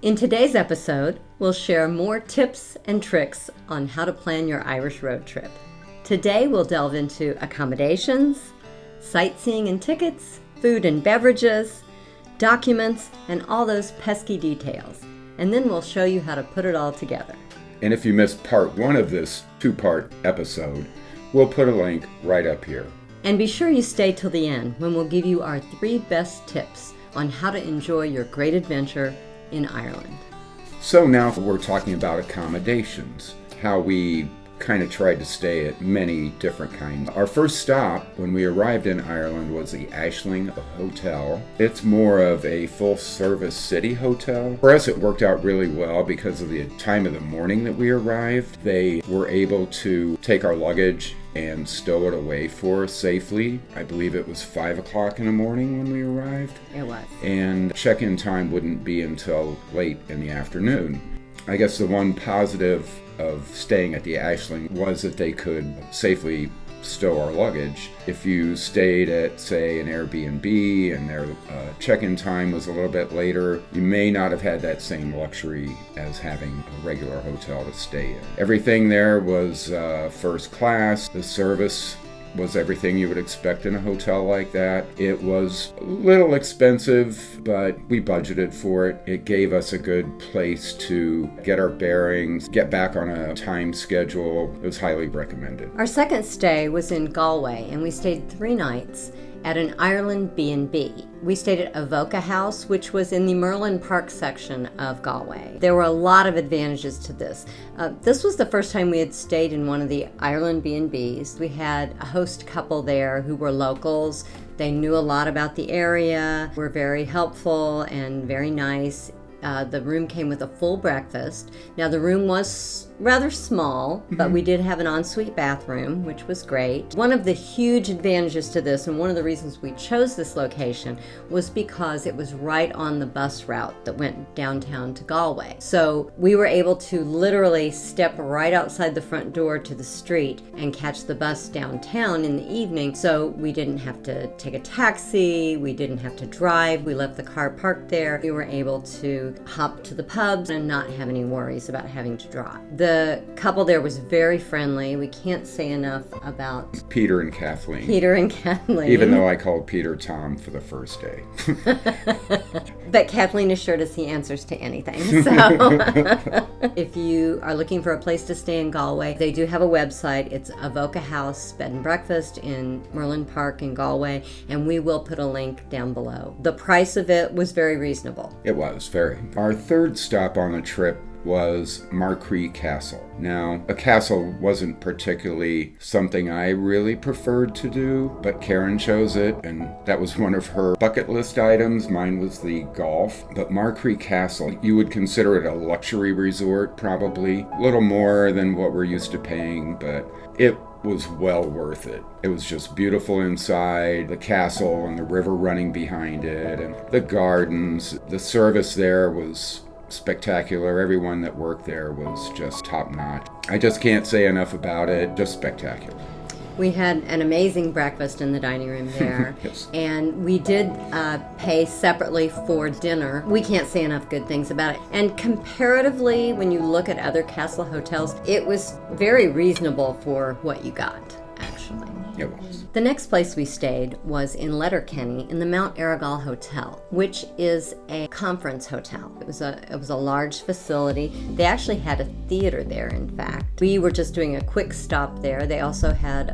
In today's episode, we'll share more tips and tricks on how to plan your Irish road trip. Today, we'll delve into accommodations, sightseeing and tickets, food and beverages, documents, and all those pesky details. And then we'll show you how to put it all together. And if you missed part one of this two-part episode, we'll put a link right up here. And be sure you stay till the end when we'll give you our 3 best tips on how to enjoy your great adventure in Ireland. So now we're talking about accommodations, how we kind of tried to stay at many different kinds. Our first stop when we arrived in Ireland was the Ashling Hotel. It's more of a full-service city hotel. For us, it worked out really well because of the time of the morning that we arrived. They were able to take our luggage and stow it away for us safely. I believe it was 5 o'clock in the morning when we arrived. It was. And check-in time wouldn't be until late in the afternoon. I guess the one positive of staying at the Ashling was that they could safely stow our luggage. If you stayed at, say, an Airbnb and their check-in time was a little bit later, you may not have had that same luxury as having a regular hotel to stay in. Everything there was first class. The service was everything you would expect in a hotel like that. It was a little expensive, but we budgeted for it. It gave us a good place to get our bearings, get back on a time schedule. It was highly recommended. Our second stay was in Galway, and we stayed 3 nights at an Ireland B&B. We stayed at Avoca house, which was in the Merlin Park section of Galway. There were a lot of advantages to this. This was the first time we had stayed in one of the Ireland B&Bs. We had a host couple there who were locals. They knew a lot about the area, were very helpful and very nice. The room came with a full breakfast. Now the room was rather small, but we did have an ensuite bathroom, which was great. One of the huge advantages to this, and one of the reasons we chose this location, was because it was right on the bus route that went downtown to Galway. So we were able to literally step right outside the front door to the street and catch the bus downtown in the evening. So we didn't have to take a taxi, we didn't have to drive, we left the car parked there. We were able to hop to the pubs and not have any worries about having to drive. The couple there was very friendly. We can't say enough about Peter and Kathleen. Even though I called Peter Tom for the first day. But Kathleen assured us he answers to anything. So if you are looking for a place to stay in Galway, they do have a website. It's Avoca House Bed and Breakfast in Merlin Park in Galway, and we will put a link down below. The price of it was very reasonable. It was, very. Our third stop on the trip was Markree Castle. Now, a castle wasn't particularly something I really preferred to do, but Karen chose it, and that was one of her bucket list items. Mine was the golf. But Markree Castle, you would consider it a luxury resort, probably. A little more than what we're used to paying, but it was well worth it. It was just beautiful inside, the castle and the river running behind it, and the gardens. The service there was spectacular. Everyone that worked there was just top-notch. I just can't say enough about it. Just spectacular. We had an amazing breakfast in the dining room there. Yes. And we did pay separately for dinner. We can't say enough good things about it. And comparatively, when you look at other castle hotels, it was very reasonable for what you got, actually. It was. The next place we stayed was in Letterkenny in the Mount Argyll Hotel, which is a conference hotel. It was a large facility. They actually had a theater there, in fact. We were just doing a quick stop there. They also had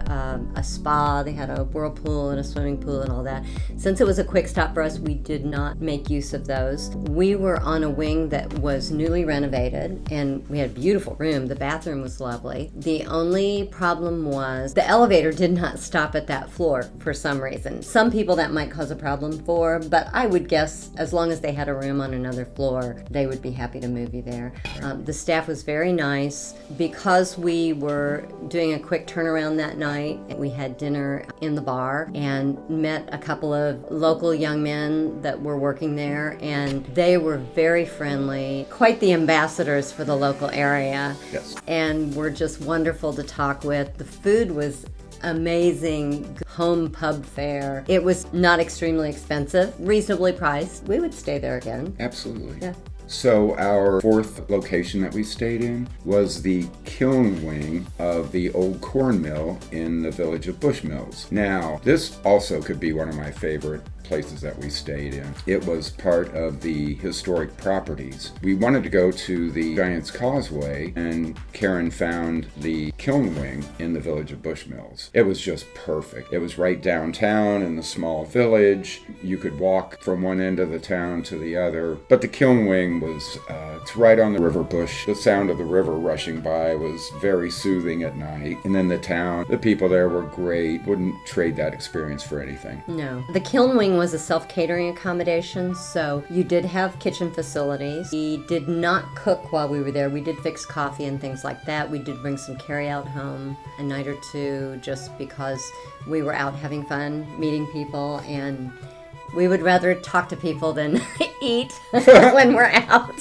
a spa. They had a whirlpool and a swimming pool and all that. Since it was a quick stop for us, we did not make use of those. We were on a wing that was newly renovated, and we had a beautiful room. The bathroom was lovely. The only problem was the elevator did not stop at that floor for some reason. Some people that might cause a problem for, but I would guess as long as they had a room on another floor, they would be happy to move you there. The staff was very nice. Because we were doing a quick turnaround that night, we had dinner in the bar and met a couple of local young men that were working there, and they were very friendly, quite the ambassadors for the local area. Yes. And were just wonderful to talk with. The food was amazing home pub fare. It was not extremely expensive, reasonably priced. We would stay there again. Absolutely. Yeah. So our fourth location that we stayed in was the kiln wing of the old corn mill in the village of Bushmills. Now, this also could be one of my favorite places that we stayed in. It was part of the historic properties. We wanted to go to the Giant's Causeway, and Karen found the kiln wing in the village of Bushmills. It was just perfect. It was right downtown in the small village. You could walk from one end of the town to the other. But the kiln wing was, it's right on the river bush. The sound of the river rushing by was very soothing at night. And then the town, the people there were great. Wouldn't trade that experience for anything. No. The kiln wing was a self-catering accommodation, so you did have kitchen facilities. We did not cook while we were there. We did fix coffee and things like that. We did bring some carry-out home a night or two just because we were out having fun, meeting people, and we would rather talk to people than eat when we're out.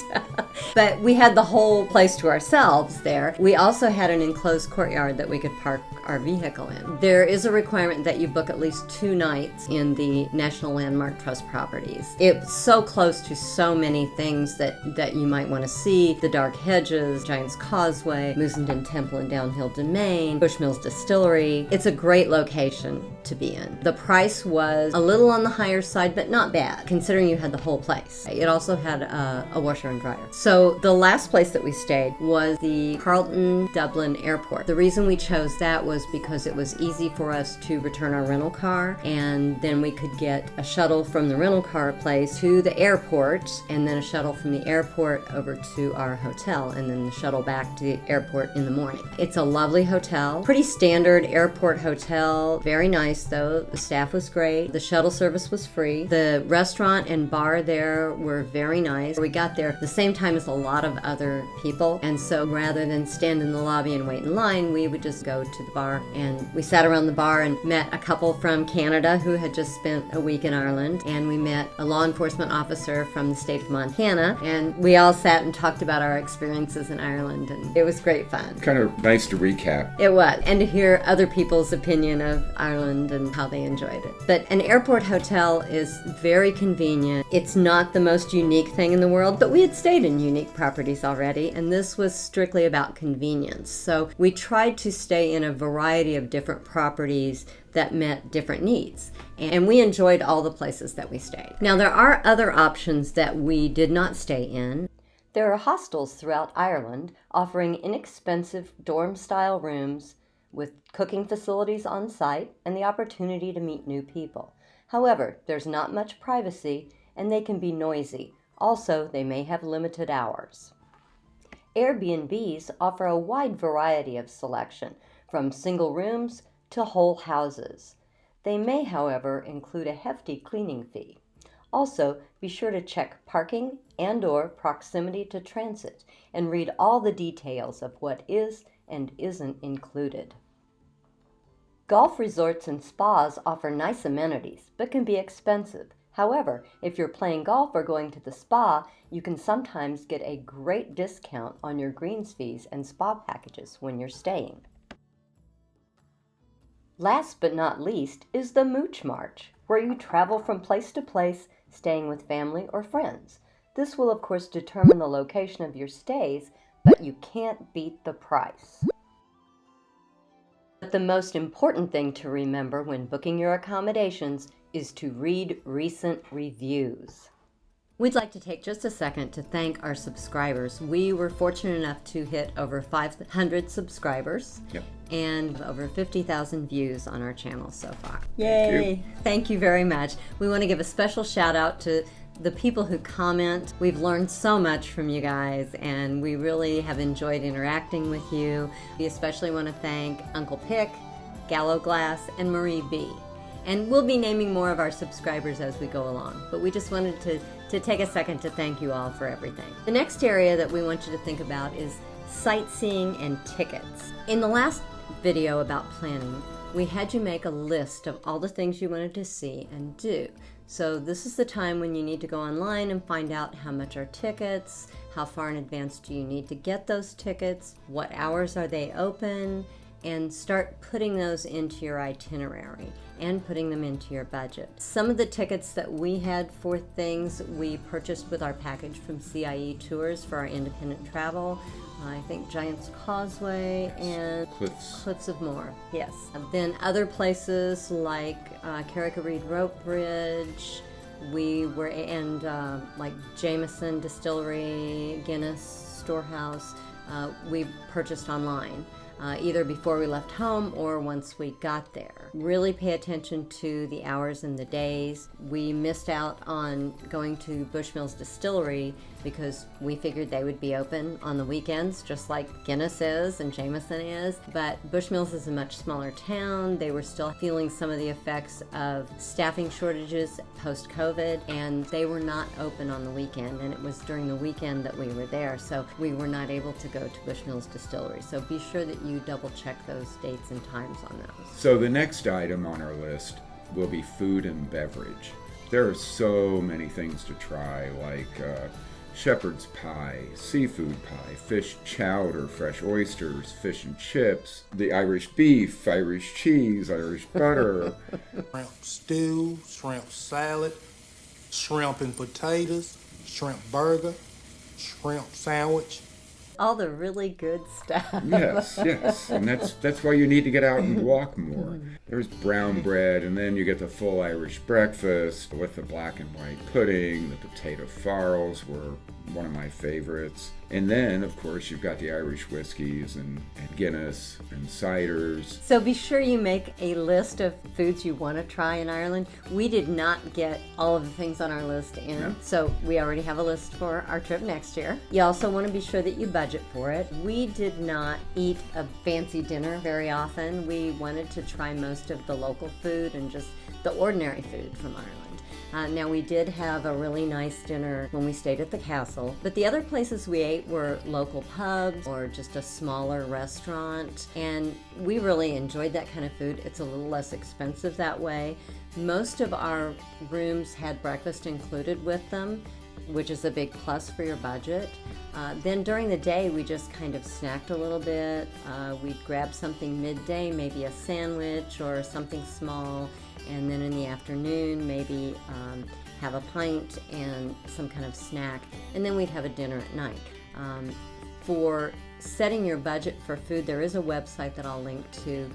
But we had the whole place to ourselves there. We also had an enclosed courtyard that we could park our vehicle in. There is a requirement that you book at least 2 nights in the National Landmark Trust properties. It's so close to so many things that you might want to see. The Dark Hedges, Giant's Causeway, Moosenden Temple and Downhill Domain, Bushmills Distillery. It's a great location to be in. The price was a little on the higher side, but not bad, considering you had the whole place. It also had a washer and dryer. So the last place that we stayed was the Carlton Dublin Airport. The reason we chose that was because it was easy for us to return our rental car, and then we could get a shuttle from the rental car place to the airport, and then a shuttle from the airport over to our hotel, and then the shuttle back to the airport in the morning. It's a lovely hotel, pretty standard airport hotel, very nice though. The staff was great. The shuttle service was free. The restaurant and bar there were very nice. We got there the same time as a lot of other people, and so rather than stand in the lobby and wait in line, we would just go to the bar, and we sat around the bar and met a couple from Canada who had just spent a week in Ireland, and we met a law enforcement officer from the state of Montana, and we all sat and talked about our experiences in Ireland, and it was great fun. Kind of nice to recap. It was, and to hear other people's opinion of Ireland and how they enjoyed it. But an airport hotel is very convenient. It's not the most unique thing in the world, but we had stayed in unique properties already, and this was strictly about convenience. So we tried to stay in a variety of different properties that met different needs, and we enjoyed all the places that we stayed. Now, there are other options that we did not stay in. There are hostels throughout Ireland offering inexpensive dorm-style rooms with cooking facilities on site and the opportunity to meet new people. However, there's not much privacy, and they can be noisy. Also, they may have limited hours. Airbnbs offer a wide variety of selection, from single rooms to whole houses. They may, however, include a hefty cleaning fee. Also, be sure to check parking and/or proximity to transit and read all the details of what is and isn't included. Golf resorts and spas offer nice amenities, but can be expensive. However, if you're playing golf or going to the spa, you can sometimes get a great discount on your greens fees and spa packages when you're staying. Last but not least is the Mooch March, where you travel from place to place, staying with family or friends. This will of course determine the location of your stays, but you can't beat the price. But the most important thing to remember when booking your accommodations is to read recent reviews. We'd like to take just a second to thank our subscribers. We were fortunate enough to hit over 500 subscribers. Yep. And over 50,000 views on our channel so far. Yay! Thank you very much. We want to give a special shout out to the people who comment. We've learned so much from you guys, and we really have enjoyed interacting with you. We especially want to thank Uncle Pick, Gallo Glass, and Marie B. And we'll be naming more of our subscribers as we go along, but we just wanted to take a second to thank you all for everything. The next area that we want you to think about is sightseeing and tickets. In the last video about planning, we had you make a list of all the things you wanted to see and do. So this is the time when you need to go online and find out how much are tickets, how far in advance do you need to get those tickets, what hours are they open, and start putting those into your itinerary. and putting them into your budget. Some of the tickets that we had for things we purchased with our package from CIE Tours for our independent travel. I think Giant's Causeway and Cliffs of Moher. Yes. Then other places like Carrick-a-Reed Rope Bridge. We were and like Jameson Distillery, Guinness Storehouse. We purchased online. Either before we left home or once we got there. Really pay attention to the hours and the days. We missed out on going to Bushmills Distillery because we figured they would be open on the weekends, just like Guinness is and Jameson is. But Bushmills is a much smaller town. They were still feeling some of the effects of staffing shortages post-COVID, and they were not open on the weekend, and it was during the weekend that we were there, so we were not able to go to Bushmills Distillery. So be sure that you double check those dates and times on those. So the next item on our list will be food and beverage. There are so many things to try, like shepherd's pie, seafood pie, fish chowder, fresh oysters, fish and chips, the Irish beef, Irish cheese, Irish butter. Shrimp stew, shrimp salad, shrimp and potatoes, shrimp burger, shrimp sandwich. All the really good stuff. Yes. And that's why you need to get out and walk more. There's brown bread, and then you get the full Irish breakfast with the black and white pudding. The potato farls were one of my favorites. And then, of course, you've got the Irish whiskeys and Guinness and ciders. So be sure you make a list of foods you want to try in Ireland. We did not get all of the things on our list in, No. so we already have a list for our trip next year. You also want to be sure that you budget for it. We did not eat a fancy dinner very often. We wanted to try most of the local food and just the ordinary food from Ireland. Now, we did have a really nice dinner when we stayed at the castle, but the other places we ate were local pubs or just a smaller restaurant, and we really enjoyed that kind of food. It's a little less expensive that way. Most of our rooms had breakfast included with them, which is a big plus for your budget. Then during the day, we just kind of snacked a little bit. We'd grab something midday, maybe a sandwich or something small, and then in the afternoon, maybe have a pint and some kind of snack, and then we'd have a dinner at night. For setting your budget for food, there is a website that I'll link to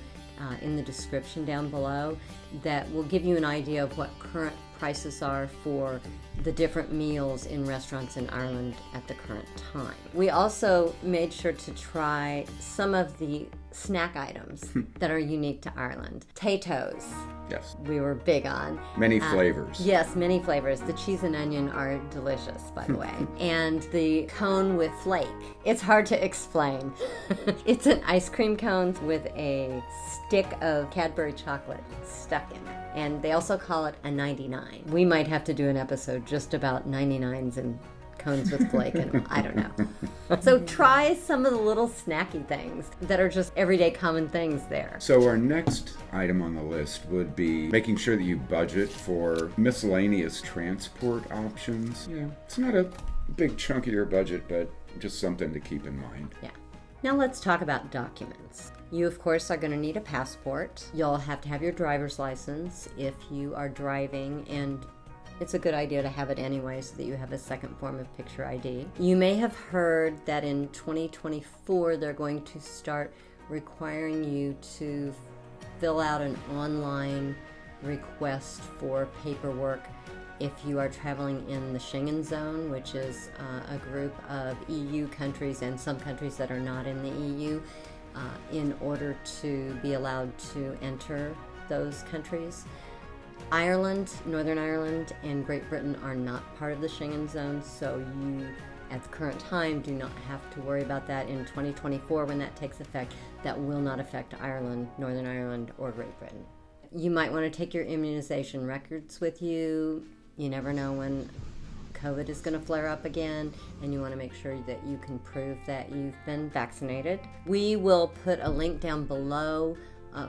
in the description down below that will give you an idea of what current prices are for the different meals in restaurants in Ireland at the current time. We also made sure to try some of the snack items that are unique to Ireland. Tatoes. Yes. We were big on. Many flavors. Yes, many flavors. The cheese and onion are delicious, by the way. And the cone with flake. It's hard to explain. It's an ice cream cone with a stick of Cadbury chocolate stuck in it. And they also call it a 99. We might have to do an episode just about 99s and cones with flake, and I don't know. So try some of the little snacky things that are just everyday common things there. So our next item on the list would be making sure that you budget for miscellaneous transport options. Yeah, it's not a big chunk of your budget, but just something to keep in mind. Yeah. Now let's talk about documents. You, of course, are going to need a passport. You'll have to have your driver's license if you are driving, and it's a good idea to have it anyway so that you have a second form of picture ID. You may have heard that in 2024 they're going to start requiring you to fill out an online request for paperwork if you are traveling in the Schengen zone, which is a group of EU countries and some countries that are not in the EU, in order to be allowed to enter those countries. Ireland, Northern Ireland, and Great Britain are not part of the Schengen zone, so you, at the current time, do not have to worry about that. In 2024, when that takes effect, that will not affect Ireland, Northern Ireland, or Great Britain. You might want to take your immunization records with you. You never know when COVID is going to flare up again, and you want to make sure that you can prove that you've been vaccinated. We will put a link down below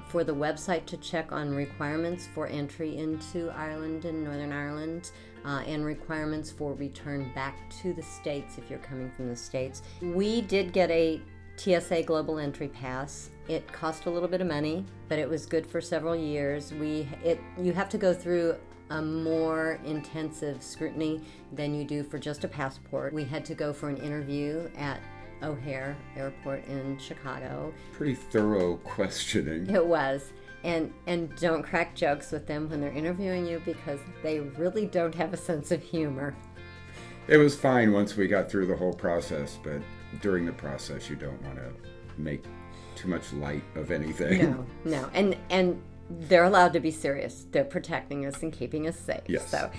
for the website to check on requirements for entry into Ireland and Northern Ireland, and requirements for return back to the States if you're coming from the States. We did get a TSA Global Entry pass. It cost a little bit of money, but it was good for several years. You have to go through a more intensive scrutiny than you do for just a passport. We had to go for an interview at O'Hare Airport in Chicago. Pretty thorough questioning. It was. And don't crack jokes with them when they're interviewing you, because they really don't have a sense of humor. It was fine once we got through the whole process, but during the process you don't want to make too much light of anything. No. And they're allowed to be serious. They're protecting us and keeping us safe. Yes. So,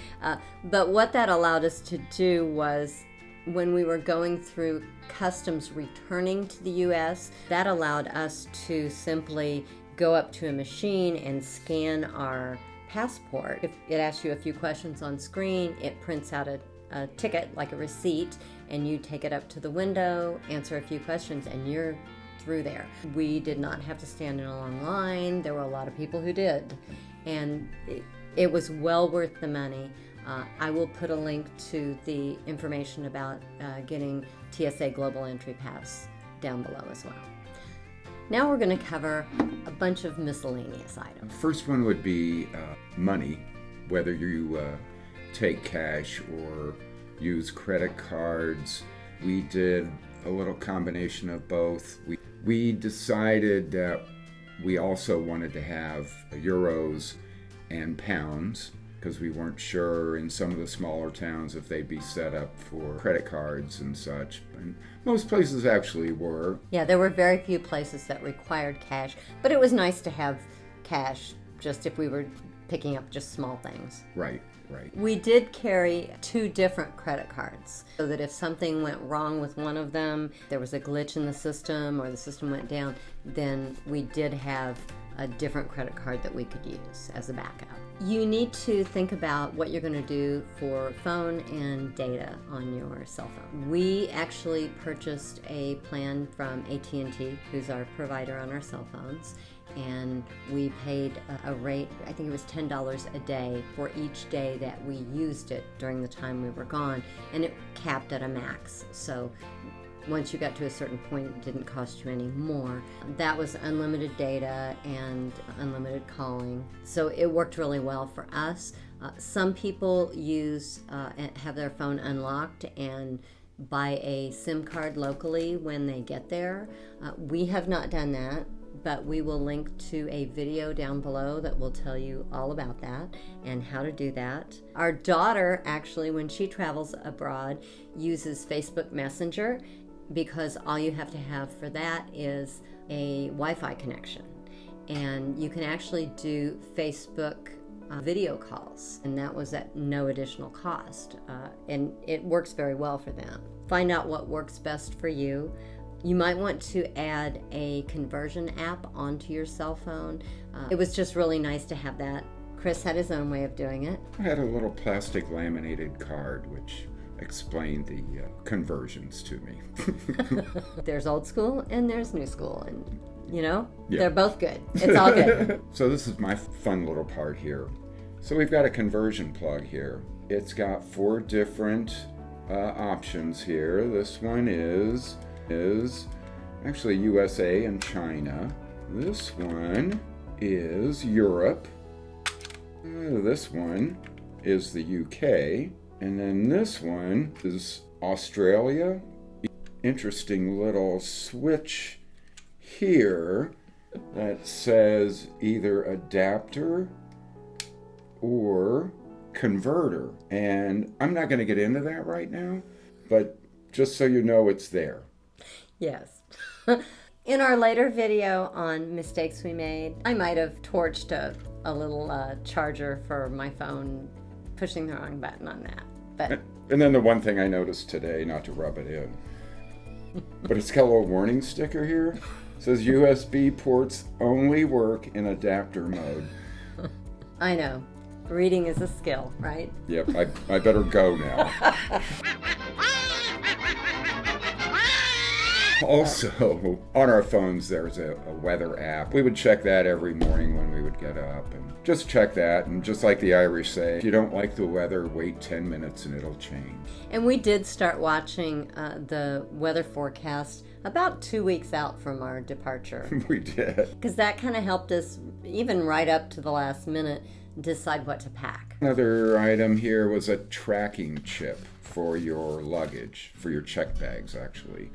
but what that allowed us to do was, when we were going through customs returning to the U.S., that allowed us to simply go up to a machine and scan our passport. If it asks you a few questions on screen, it prints out a ticket, like a receipt, and you take it up to the window, answer a few questions, and you're through there. We did not have to stand in a long line. There were a lot of people who did, and it was well worth the money. I will put a link to the information about getting TSA Global Entry Pass down below as well. Now we're going to cover a bunch of miscellaneous items. First one would be money, whether you take cash or use credit cards. We did a little combination of both. We decided that we also wanted to have euros and pounds, because we weren't sure in some of the smaller towns if they'd be set up for credit cards and such. And most places actually were. Yeah, there were very few places that required cash, but it was nice to have cash just if we were picking up just small things. Right. We did carry 2 different credit cards, so that if something went wrong with one of them, there was a glitch in the system or the system went down, then we did have a different credit card that we could use as a backup. You need to think about what you're going to do for phone and data on your cell phone. We actually purchased a plan from AT&T, who's our provider on our cell phones, and we paid a rate, I think it was $10 a day for each day that we used it during the time we were gone, and it capped at a max. So once you got to a certain point, it didn't cost you any more. That was unlimited data and unlimited calling. So it worked really well for us. Some people have their phone unlocked and buy a SIM card locally when they get there. We have not done that, but we will link to a video down below that will tell you all about that and how to do that. Our daughter, actually, when she travels abroad, uses Facebook Messenger, because all you have to have for that is a Wi-Fi connection. And you can actually do Facebook video calls, and that was at no additional cost. And it works very well for them. Find out what works best for you. You might want to add a conversion app onto your cell phone. It was just really nice to have that. Chris had his own way of doing it. I had a little plastic laminated card which explained the conversions to me. There's old school and there's new school, and Yeah. They're both good. It's all good. So this is my fun little part here. So we've got a conversion plug here. It's got 4 different options here. This one is actually USA and China. This one is Europe. This one is the UK. And then this one is Australia. Interesting little switch here that says either adapter or converter. And I'm not going to get into that right now, but just so you know, it's there. Yes. In our later video on mistakes we made, I might have torched a little charger for my phone, pushing the wrong button on that. But and then the one thing I noticed today, not to rub it in, but it's got a little warning sticker here. It says USB ports only work in adapter mode. I know. Reading is a skill, right? Yep, I better go now. Also, on our phones, there's a weather app. We would check that every morning when we would get up, and just check that. And just like the Irish say, if you don't like the weather, wait 10 minutes and it'll change. And we did start watching the weather forecast about 2 weeks out from our departure. We did. Because that kind of helped us, even right up to the last minute, decide what to pack. Another item here was a tracking chip for your luggage, for your check bags, actually.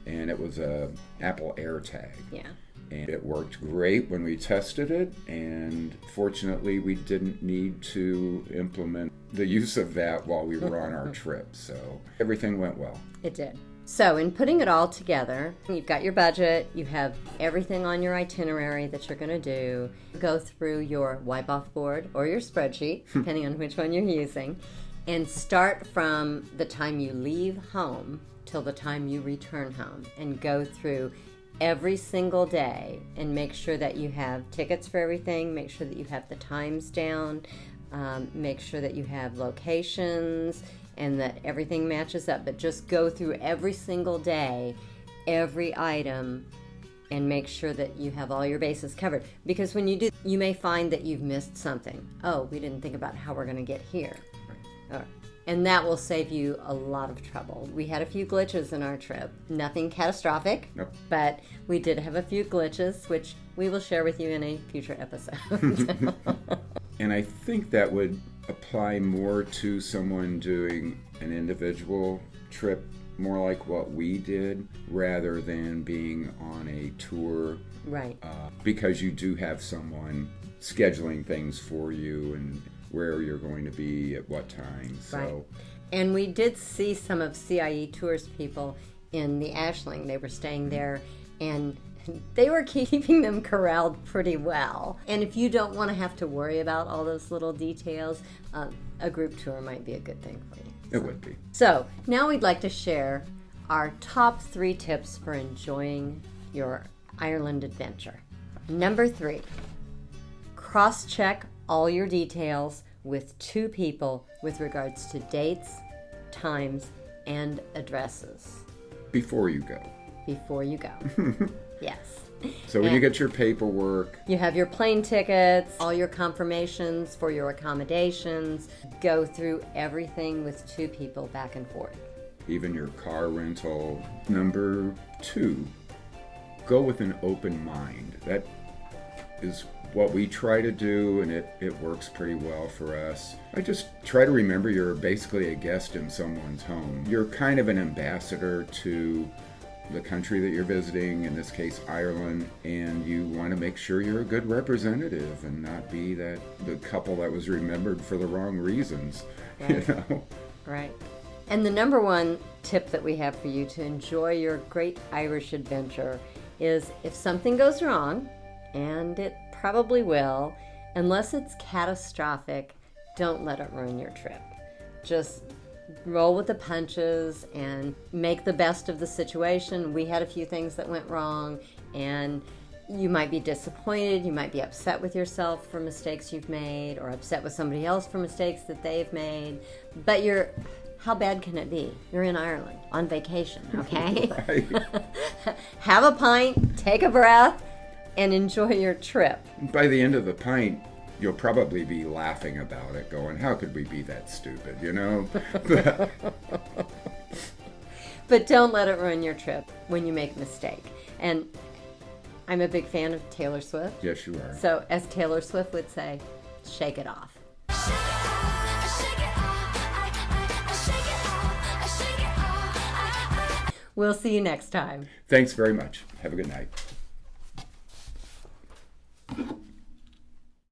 And it was a Apple AirTag. Yeah. And it worked great when we tested it, and fortunately we didn't need to implement the use of that while we were on our trip, so everything went well. It did. So in putting it all together, you've got your budget, you have everything on your itinerary that you're going to do. Go through your wipe-off board or your spreadsheet, depending on which one you're using, and start from the time you leave home till the time you return home, and go through every single day and make sure that you have tickets for everything, make sure that you have the times down, make sure that you have locations and that everything matches up. But just go through every single day, every item, and make sure that you have all your bases covered. Because when you do, you may find that you've missed something. Oh, we didn't think about how we're going to get here. All right. And that will save you a lot of trouble. We had a few glitches in our trip. Nothing catastrophic, Nope. But we did have a few glitches, which we will share with you in a future episode. And I think that would apply more to someone doing an individual trip, more like what we did, rather than being on a tour. Right. Because you do have someone scheduling things for you and where you're going to be at what time. So. Right. And we did see some of CIE Tours people in the Ashling. They were staying there, and they were keeping them corralled pretty well. And if you don't want to have to worry about all those little details, a group tour might be a good thing for you. It would be. So now we'd like to share our top 3 tips for enjoying your Ireland adventure. Number 3, cross-check all your details with 2 people with regards to dates, times, and addresses. Before you go. Before you go. Yes. So when you get your paperwork, you have your plane tickets, all your confirmations for your accommodations, go through everything with 2 people back and forth. even your car rental. Number 2, go with an open mind. That is what we try to do, and it works pretty well for us. I just try to remember you're basically a guest in someone's home. You're kind of an ambassador to the country that you're visiting, in this case Ireland, and you want to make sure you're a good representative and not be the couple that was remembered for the wrong reasons. Right. You know? Right. And the number one tip that we have for you to enjoy your great Irish adventure is, if something goes wrong, and it probably will, unless it's catastrophic, don't let it ruin your trip. Just roll with the punches and make the best of the situation. We had a few things that went wrong, and you might be disappointed, you might be upset with yourself for mistakes you've made, or upset with somebody else for mistakes that they've made, but how bad can it be? You're in Ireland on vacation, okay? Right. Have a pint, take a breath, and enjoy your trip. By the end of the pint, you'll probably be laughing about it, going, how could we be that stupid, you know? But don't let it ruin your trip when you make a mistake. And I'm a big fan of Taylor Swift. Yes, you are. So, as Taylor Swift would say, shake it off. We'll see you next time. Thanks very much. Have a good night.